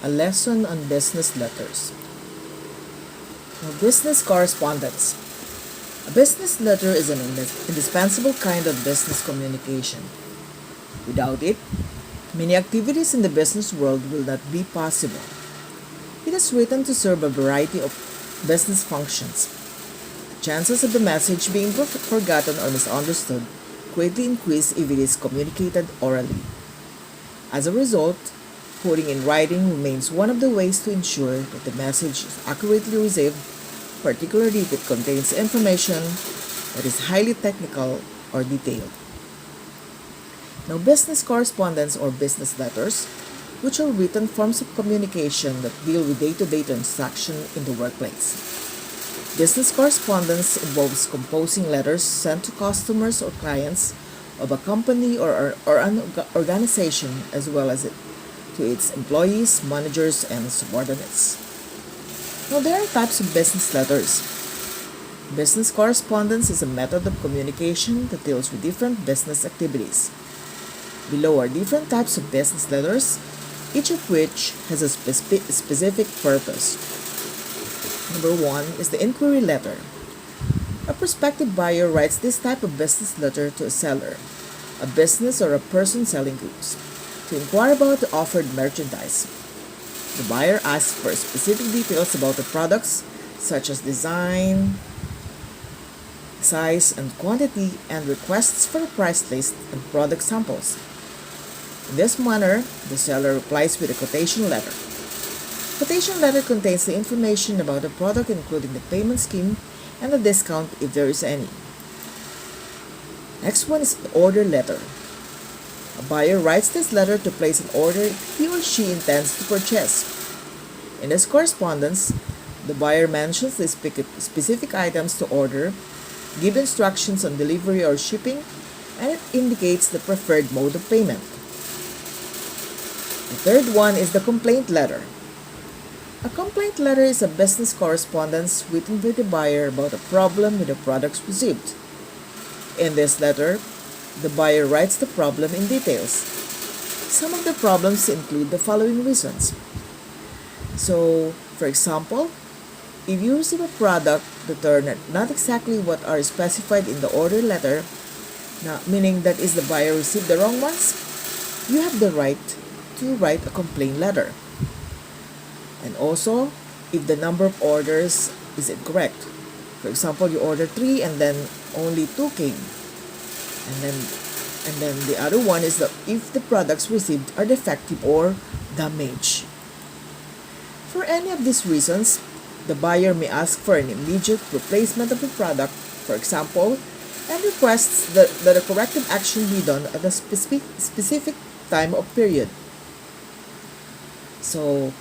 A lesson on business letters. Now, business correspondence. A business letter is an indispensable kind of business communication. Without it, many activities in the business world will not be possible. It is written to serve a variety of business functions. The chances of the message being forgotten or misunderstood greatly increase if it is communicated orally. As a result, putting in writing remains one of the ways to ensure that the message is accurately received, particularly if it contains information that is highly technical or detailed. Now, business correspondence or business letters, which are written forms of communication that deal with day-to-day transaction in the workplace. Business correspondence involves composing letters sent to customers or clients of a company or an organization, as well as to its employees, managers, and subordinates. Now, there are types of business letters. Business correspondence is a method of communication that deals with different business activities. Below are different types of business letters, each of which has a specific purpose. Number 1 is the inquiry letter. A prospective buyer writes this type of business letter to a seller, a business or a person selling goods, to inquire about the offered merchandise. The buyer asks for specific details about the products, such as design, size, and quantity, and requests for a price list and product samples. In this manner, the seller replies with a quotation letter. Quotation letter contains the information about the product, including the payment scheme and the discount if there is any. Next one is the order letter. A buyer writes this letter to place an order he or she intends to purchase. In this correspondence, the buyer mentions the specific items to order, gives instructions on delivery or shipping, and it indicates the preferred mode of payment. The third one is the complaint letter. A complaint letter is a business correspondence written by the buyer about a problem with the products received. In this letter, the buyer writes the problem in details. Some of the problems include the following reasons. So, for example, if you receive a product that are not exactly what are specified in the order letter, meaning that is the buyer received the wrong ones, you have the right to write a complaint letter. And also, if the number of orders is incorrect. For example, you ordered 3 and then only 2 came. And then the other one is that if the products received are defective or damaged. For any of these reasons, the buyer may ask for an immediate replacement of the product, for example, and requests that a corrective action be done at a specific time or period. So,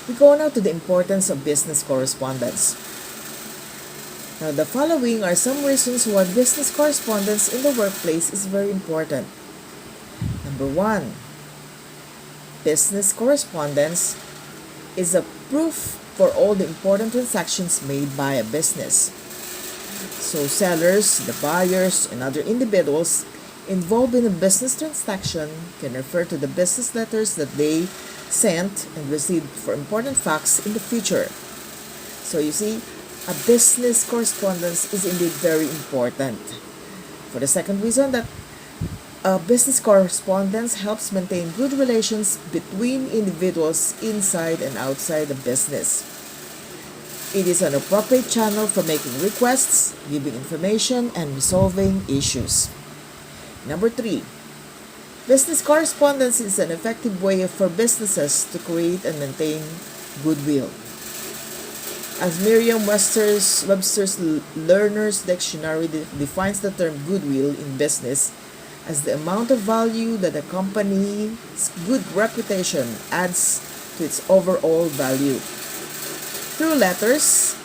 we go now to the importance of business correspondence. Now, the following are some reasons why business correspondence in the workplace is very important. Number 1, business correspondence is a proof for all the important transactions made by a business. So, sellers, the buyers, and other individuals involved in a business transaction can refer to the business letters that they sent and received for important facts in the future. So you see, a business correspondence is indeed very important. For the second reason, that a business correspondence helps maintain good relations between individuals inside and outside the business. It is an appropriate channel for making requests, giving information, and resolving issues. Number 3, business correspondence is an effective way for businesses to create and maintain goodwill. As Merriam-Webster's Learner's Dictionary defines the term goodwill in business as the amount of value that a company's good reputation adds to its overall value. Through letters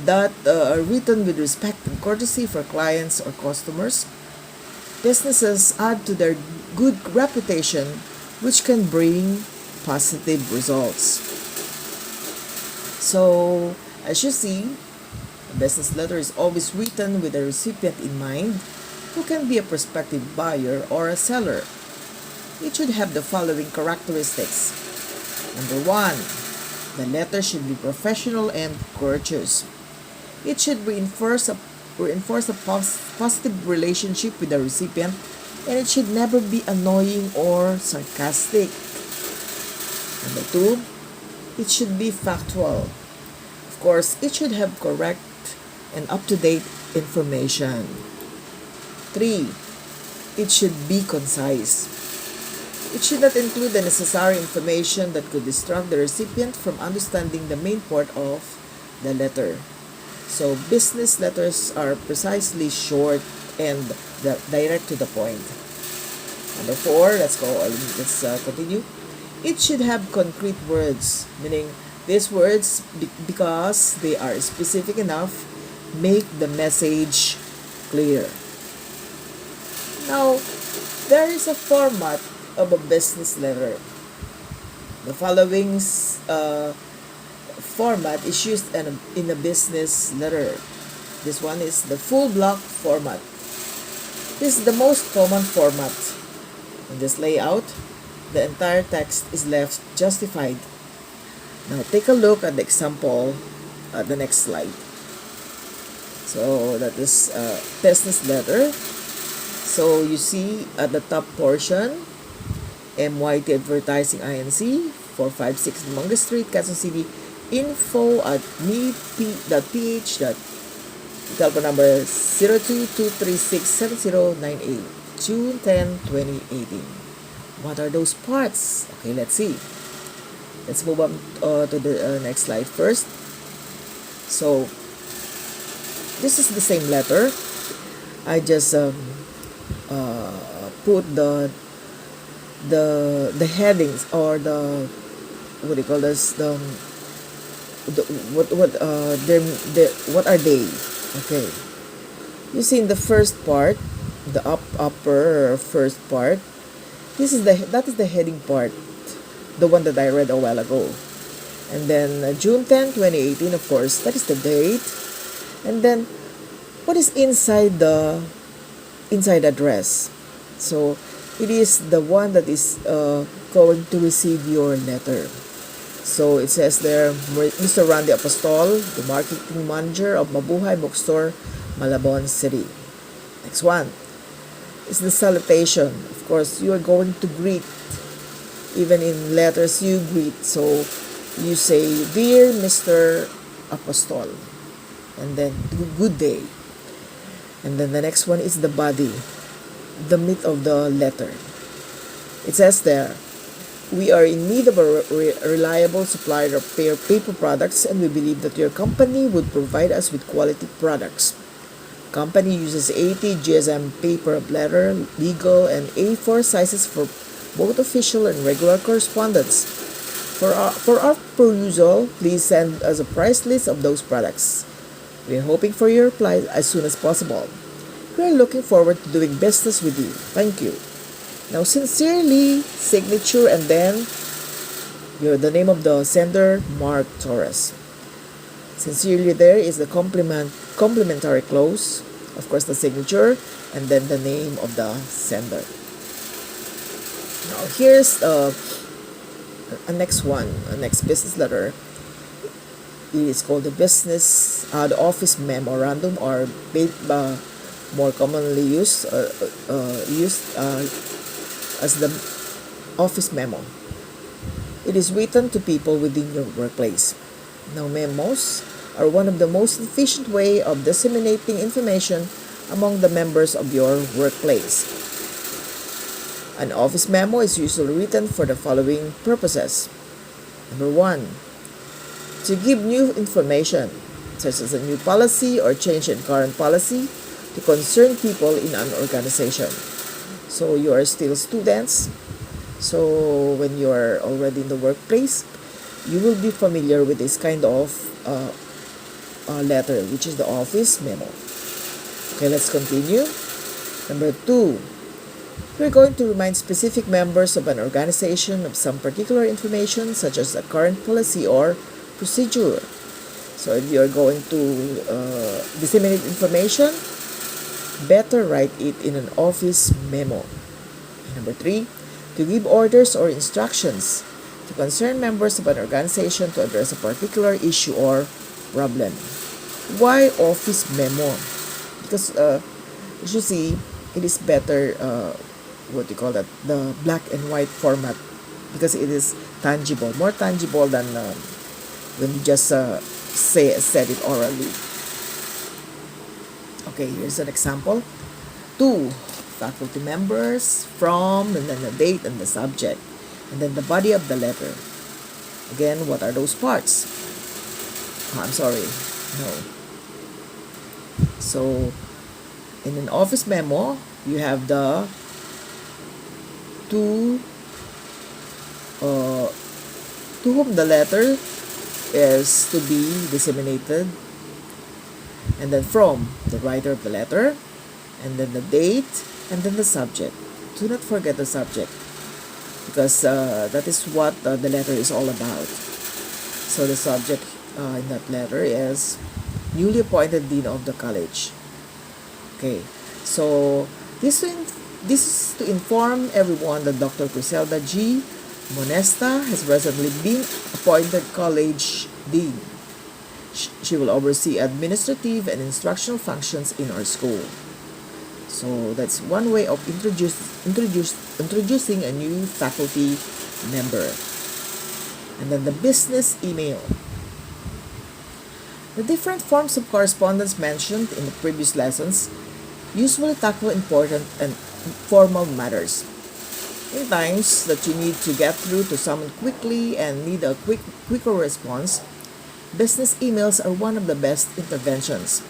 that are written with respect and courtesy for clients or customers, businesses add to their good reputation, which can bring positive results. So, as you see, a business letter is always written with the recipient in mind, who can be a prospective buyer or a seller. It should have the following characteristics. Number 1, the letter should be professional and courteous. It should reinforce a positive relationship with the recipient, and it should never be annoying or sarcastic. Number 2, it should be factual. Of course, it should have correct and up-to-date information. 3, it should be concise. It should not include the necessary information that could distract the recipient from understanding the main part of the letter. So business letters are precisely short and direct to the point. Number 4, let's continue. It should have concrete words, meaning these words, because they are specific enough, make the message clear. Now, there is a format of a business letter. The following format is used in a business letter. This one is the full block format. This is the most common format. In this layout, the entire text is left justified. Now take a look at the example at the next slide. So that is a business letter. So you see at the top portion, MYT Advertising Inc. 456 Manga Street, Quezon City, info@me.ph. Telephone number 02-236-7098, June 10, 2018. What are those parts? Okay, let's see. Let's move on to the next slide first. So, this is the same letter. I just put the headings, or the what do you call this, what are they? Okay, you see in the first part, the upper first part, that is the heading part, the one that I read a while ago. And then June 10, 2018, of course, that is the date. And then what is inside the address? So it is the one that is going to receive your letter. So it says there, Mr. Randy Apostol, the marketing manager of Mabuhay Bookstore, Malabon City. Next one is the salutation. Of course, you are going to greet. Even in letters, you greet. So you say, Dear Mr. Apostol, and then good day. And then the next one is the body, the meat of the letter. It says there, we are in need of a reliable supplier of paper products, and we believe that your company would provide us with quality products. Company uses 80 GSM paper letter, legal, and A4 sizes for both official and regular correspondence. For our perusal, please send us a price list of those products. We are hoping for your reply as soon as possible. We are looking forward to doing business with you. Thank you. Now, sincerely, signature, and then the name of the sender, Mark Torres. Sincerely, there is the complimentary close, of course, the signature, and then the name of the sender. Now, here's a next business letter. It is called the office memorandum, or more commonly used as the office memo. It is written to people within your workplace. Now, memos are one of the most efficient way of disseminating information among the members of your workplace. An office memo is usually written for the following purposes. Number 1, to give new information, such as a new policy or change in current policy, to concerned people in an organization. So you are still students. So when you are already in the workplace, you will be familiar with this kind of letter, which is the office memo. Okay, let's continue. Number 2, we're going to remind specific members of an organization of some particular information, such as a current policy or procedure. So if you are going to disseminate information, better write it in an office memo. Number 3, to give orders or instructions. to concern members of an organization to address a particular issue or problem. Why office memo? Because as you see, it is better, what do you call that, the black and white format, because it is tangible, more tangible than when you just said it orally. Okay, here's an example. 2 faculty members from, and then the date and the subject, and then the body of the letter. Again, what are those parts? I'm sorry, no. So in an office memo, you have the to whom the letter is to be disseminated, and then from the writer of the letter, and then the date, and then the subject. Do not forget the subject, because that is what the letter is all about. So the subject in that letter is newly appointed dean of the college. Okay, so this is to inform everyone that Dr. Griselda G. Monesta has recently been appointed college dean. She will oversee administrative and instructional functions in our school. So that's one way of introducing a new faculty member. And then the business email. The different forms of correspondence mentioned in the previous lessons usually tackle important and formal matters. In times that you need to get through to someone quickly and need a quicker response, business emails are one of the best interventions.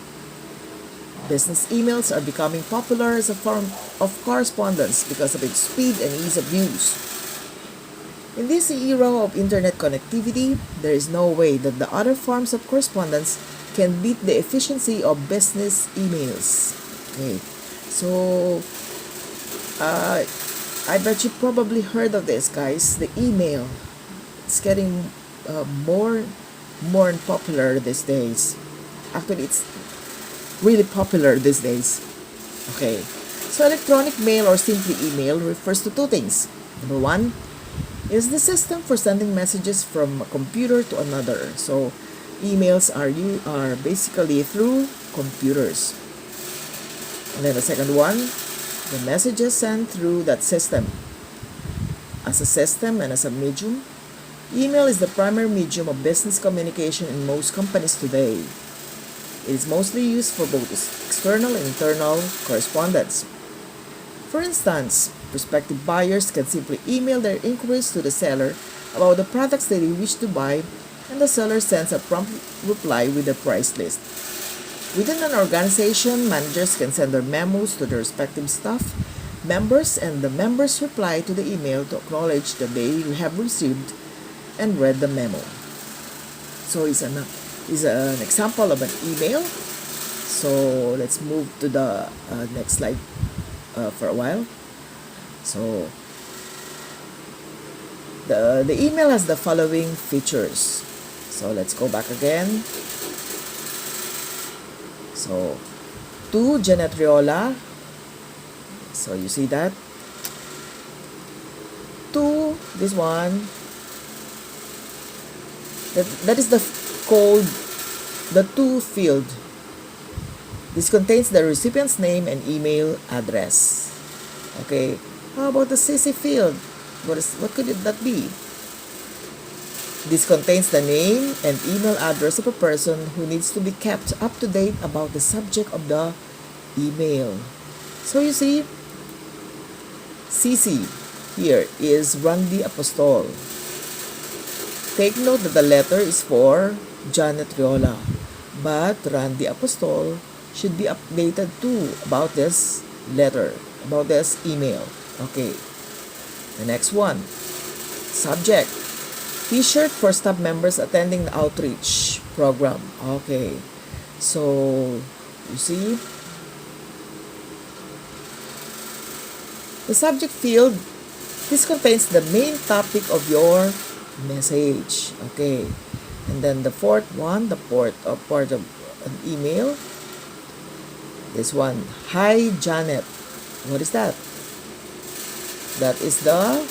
Business emails are becoming popular as a form of correspondence because of its speed and ease of use. In this era of internet connectivity, there is no way that the other forms of correspondence can beat the efficiency of business emails. Okay, so I bet you probably heard of this, guys. The email, it's getting more popular these days. Actually, it's really popular these days. Okay, so electronic mail or simply email refers to 2 things. Number 1 is the system for sending messages from a computer to another. So emails are basically through computers. And then the second one, the messages sent through that system. As a system and as a medium, email is the primary medium of business communication in most companies today. It is mostly used for both external and internal correspondence. For instance, prospective buyers can simply email their inquiries to the seller about the products they wish to buy, and the seller sends a prompt reply with a price list. Within an organization, managers can send their memos to their respective staff members, and the members reply to the email to acknowledge that they have received and read the memo. So it's an example of an email. So let's move to the next slide for a while. So the email has the following features. So let's go back again. So to Janet Riola. So you see that. To this one. That is the to field. This contains the recipient's name and email address. Okay. How about the CC field? What could that be? This contains the name and email address of a person who needs to be kept up to date about the subject of the email. So you see, CC here is Randy Apostol. Take note that the letter is for Janet Riola, but Randy Apostol should be updated too about this letter, about this email. Okay. The next one. Subject. T-shirt for staff members attending the outreach program. Okay. So, you see, the subject field, this contains the main topic of your message. Okay. And then the fourth one, the part of an email. This one, hi Janet. What is that? That is the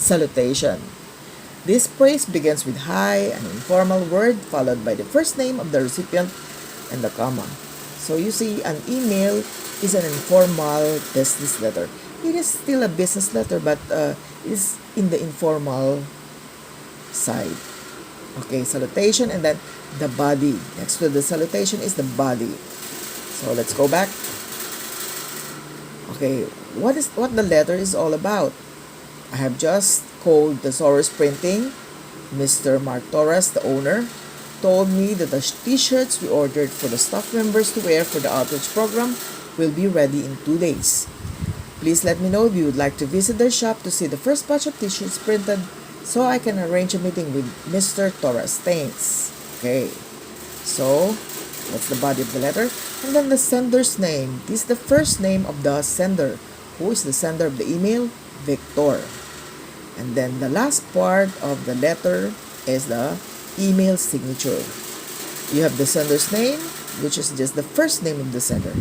Salutation. This phrase begins with hi, an informal word followed by the first name of the recipient and the comma. So you see, an email is an informal business letter. It is still a business letter, but it is in the informal side. Okay, salutation, and then the body. Next to the salutation is the body. So let's go back. Okay, what the letter is all about? I have just called the Soros Printing. Mr. Mark Torres, the owner, told me that the t-shirts we ordered for the staff members to wear for the outreach program will be ready in 2 days. Please let me know if you would like to visit their shop to see the first batch of t-shirts printed so I can arrange a meeting with Mr. Torres. Thanks. Okay, so that's the body of the letter. And then the sender's name. This is the first name of the sender. Who is the sender of the email? Victor. And then the last part of the letter is the email signature. You have the sender's name, which is just the first name of the sender,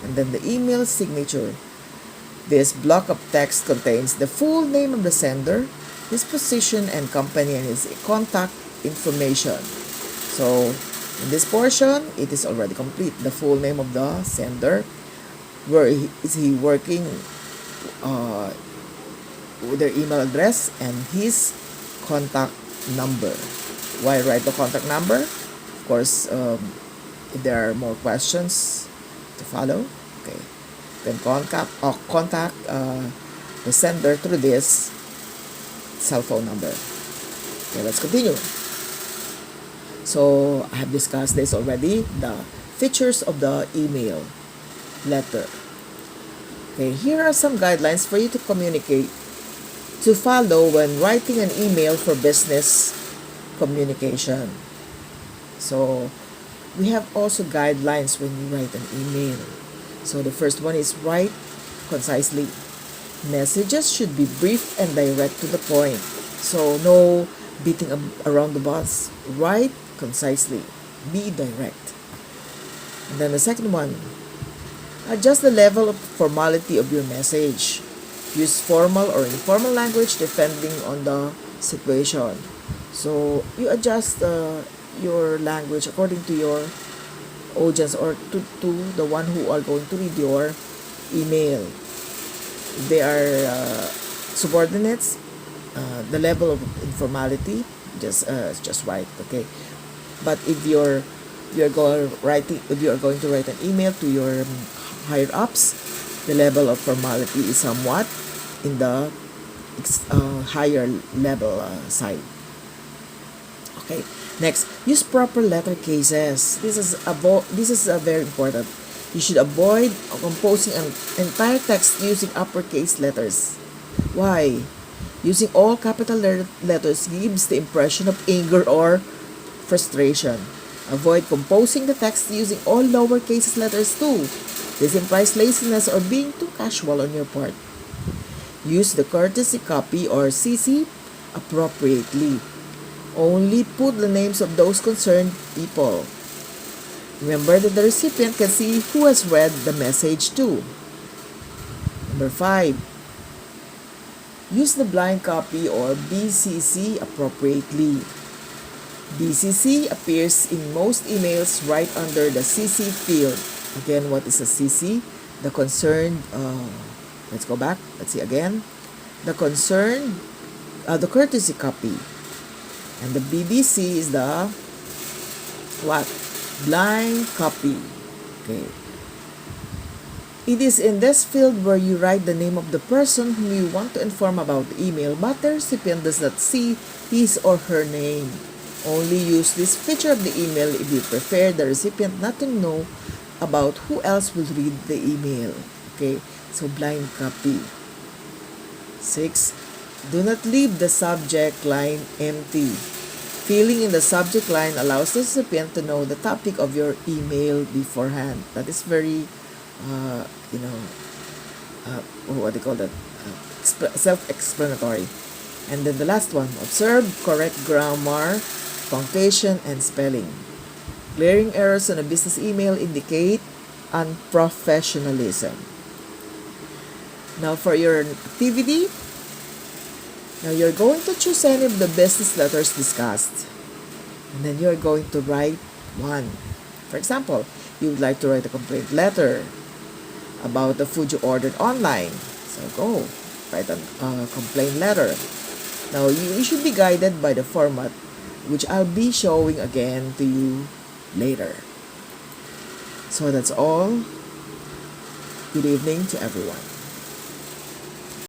and then the email signature. This block of text contains the full name of the sender, his position and company, and his contact information. So in this portion, it is already complete. The full name of the sender, where is he working, with their email address, and his contact number. Why write the contact number? Of course, if there are more questions to follow, okay, then contact the sender through this cell phone number. Okay, let's continue. So I have discussed this already, the features of the email letter. Okay, here are some guidelines for you to follow when writing an email for business communication. So we have also guidelines when you write an email. So the first one is write concisely. Messages should be brief and direct to the point. So no beating around the bush. Write concisely. Be direct. And then the second one, adjust the level of formality of your message. Use formal or informal language depending on the situation. So you adjust your language according to your audience, or to the one who are going to read your email. If they are subordinates, the level of informality, just right, okay. But if you are going to write an email to your higher ups, the level of formality is somewhat in the higher level side. Okay, next, use proper letter cases. This is very important. You should avoid composing an entire text using uppercase letters. Why? Using all capital letters gives the impression of anger or frustration. Avoid composing the text using all lowercase letters too. This implies laziness or being too casual on your part. Use the courtesy copy or CC appropriately. Only put the names of those concerned people. Remember that the recipient can see who has read the message too. Number 5. Use the blind copy or BCC appropriately. BCC appears in most emails right under the CC field. Again, what is a CC? The concerned, let's go back, let's see again. The concerned, the courtesy copy. And the BDC is the what? Blind copy. Okay. It is in this field where you write the name of the person whom you want to inform about the email, but the recipient does not see his or her name. Only use this feature of the email if you prefer the recipient not to know about who else will read the email. Okay, so blind copy. 6. Do not leave the subject line empty. Filling in the subject line allows the recipient to know the topic of your email beforehand. That is very, what do you call that? Self-explanatory. And then the last one, observe correct grammar, punctuation, and spelling. Glaring errors on a business email indicate unprofessionalism. Now for your activity, Now you're going to choose any of the business letters discussed, and then you're going to write one. For example, you would like to write a complaint letter about the food you ordered online. So go, write a complaint letter. Now you should be guided by the format, which I'll be showing again to you later. So that's all. Good evening to everyone.